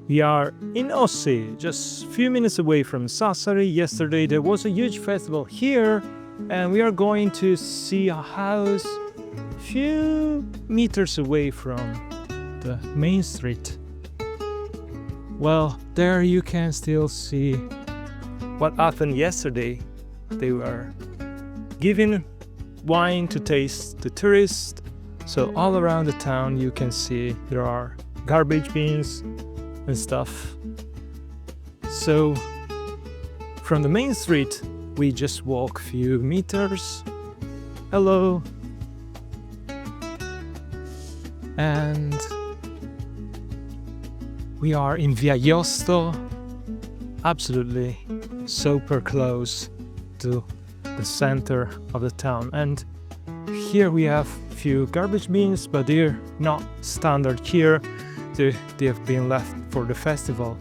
We are in Ossi, just a few minutes away from Sassari. Yesterday there was a huge festival here, and we are going to see a house a few meters away from the main street. Well, there you can still see what happened yesterday. They were giving wine to taste to tourists. So all around the town you can see there are garbage bins and stuff. So from the main street we just walk a few meters. Hello. And we are in Via Iosto, absolutely super close to the center of the town. And here we have a few garbage bins, but they're not standard here. They have been left for the festival.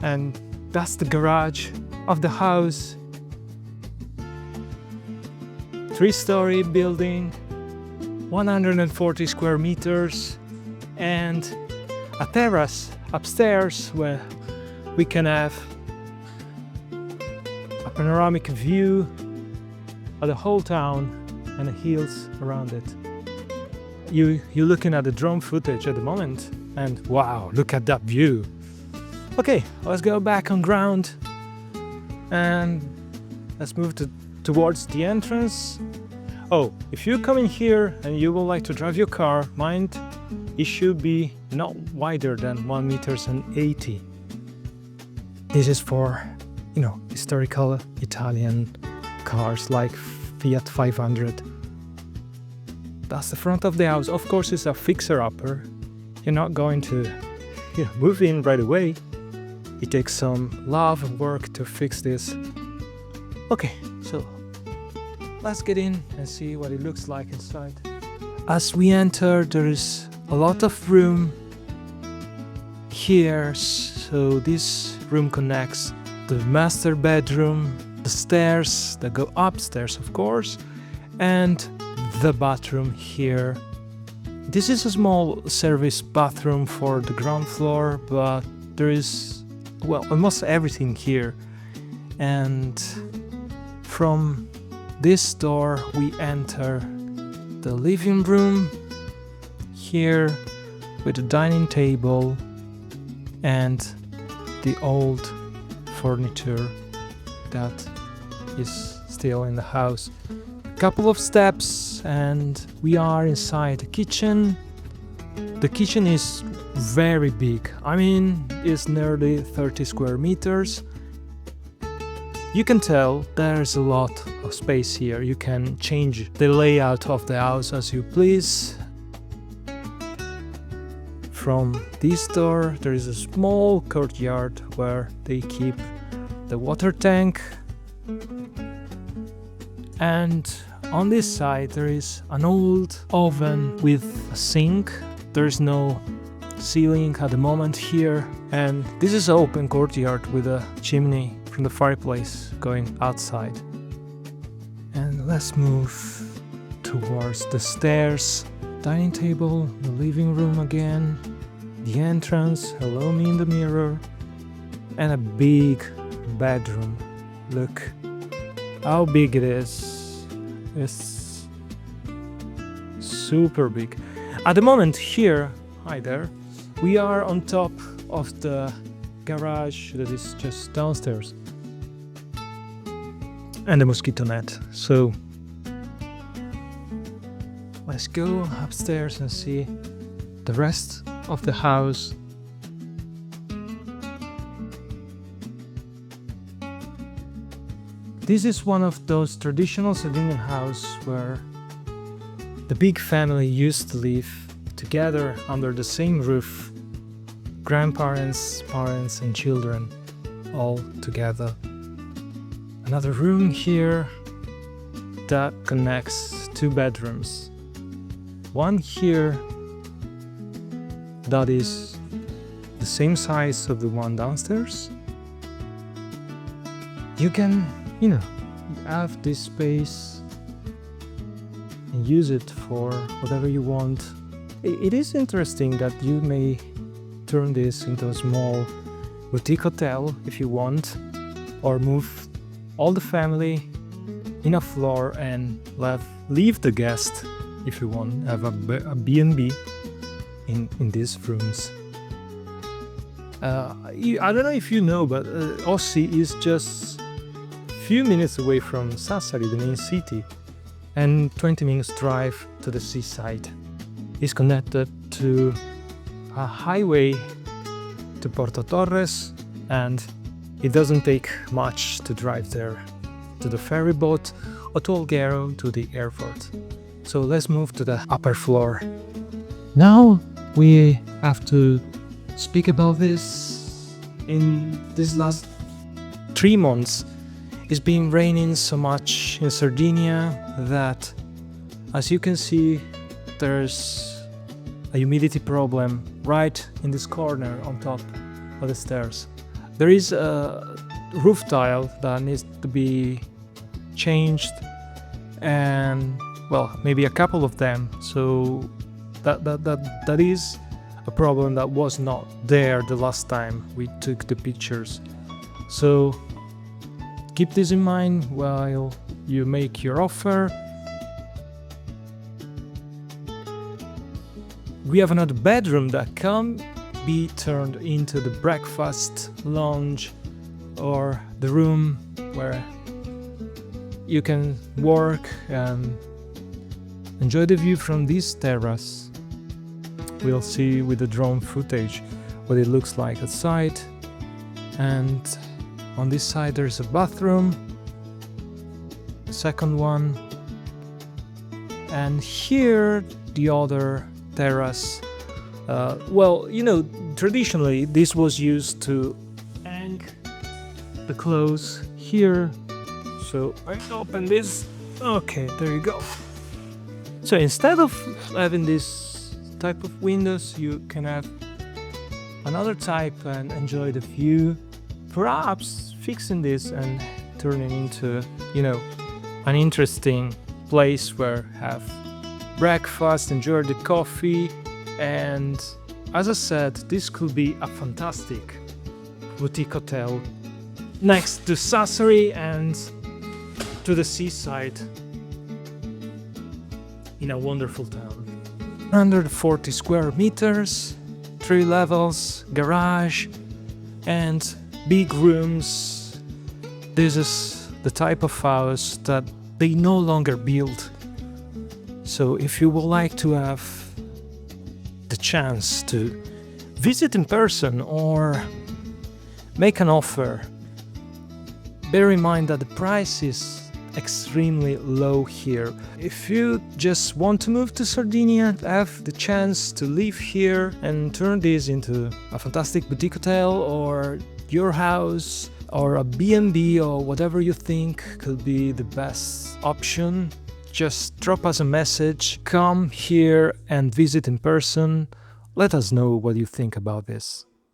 And that's the garage of the house. 3-story building, 140 square meters, and a terrace upstairs where we can have a panoramic view of the whole town and the hills around it. You're looking at the drone footage at the moment, and wow, look at that view. Okay, let's go back on ground and let's move towards the entrance. Oh, if you're coming here and you would like to drive your car, mind, it should be not wider than 1.80 meters. This is for, historical Italian cars like Fiat 500. That's the front of the house. Of course, it's a fixer-upper. You're not going to move in right away. It takes some love and work to fix this. Okay, so let's get in and see what it looks like inside. As we enter, there is a lot of room here. So this room connects the master bedroom, the stairs that go upstairs, of course, and the bathroom here. This is a small service bathroom for the ground floor, but there is, almost everything here. And from this door we enter the living room here with a dining table and the old furniture that is still in the house. Couple of steps and we are inside the kitchen. The kitchen is very big. It's nearly 30 square meters. You can tell there's a lot of space here. You can change the layout of the house as you please. From this door there is a small courtyard where they keep the water tank. And on this side there is an old oven with a sink. There's no ceiling at the moment here, and this is an open courtyard with a chimney from the fireplace going outside. And let's move towards the stairs. Dining table, the living room again, the entrance, hello me in the mirror, and a big bedroom. Look how big it is. It's super big. At the moment here, hi there, we are on top of the garage that is just downstairs and the mosquito net. So let's go upstairs and see the rest of the house. This is one of those traditional Sardinian houses where the big family used to live together under the same roof. Grandparents, parents and children all together. Another room here that connects 2 bedrooms. One here that is the same size of the one downstairs. You can, have this space and use it for whatever you want. It is interesting that you may turn this into a small boutique hotel if you want, or move all the family in a floor and leave the guest if you want, have a B&B in these rooms. I don't know if you know, but Ossi is just a few minutes away from Sassari, the main city, and 20 minutes drive to the seaside. It's connected to a highway to Porto Torres, and it doesn't take much to drive there, to the ferry boat or to Alghero, to the airport. So let's move to the upper floor. Now we have to speak about this. In these last 3 months, it's been raining so much in Sardinia that, as you can see, there's a humidity problem right in this corner on top of the stairs. There is a roof tile that needs to be changed, and well, maybe a couple of them. So that is a problem that was not there the last time we took the pictures. So keep this in mind while you make your offer. We have another bedroom that can be turned into the breakfast lounge, or the room where you can work and enjoy the view from this terrace. We'll see with the drone footage what it looks like outside. And on this side there's a bathroom, second one, and here the other terrace. Well, you know, traditionally this was used to hang the clothes here. So I open this. Okay, there you go. So instead of having this type of windows, you can have another type and enjoy the view. Perhaps fixing this and turning into, you know, an interesting place where have breakfast, enjoy the coffee, and as I said, this could be a fantastic boutique hotel next to Sassari and to the seaside in a wonderful town. 140 square meters, 3 levels, garage, and big rooms. This is the type of house that they no longer build. So if you would like to have the chance to visit in person or make an offer, bear in mind that the price is extremely low here. If you just want to move to Sardinia, have the chance to live here and turn this into a fantastic boutique hotel or your house or a B&B or whatever you think could be the best option, just drop us a message, come here and visit in person. Let us know what you think about this.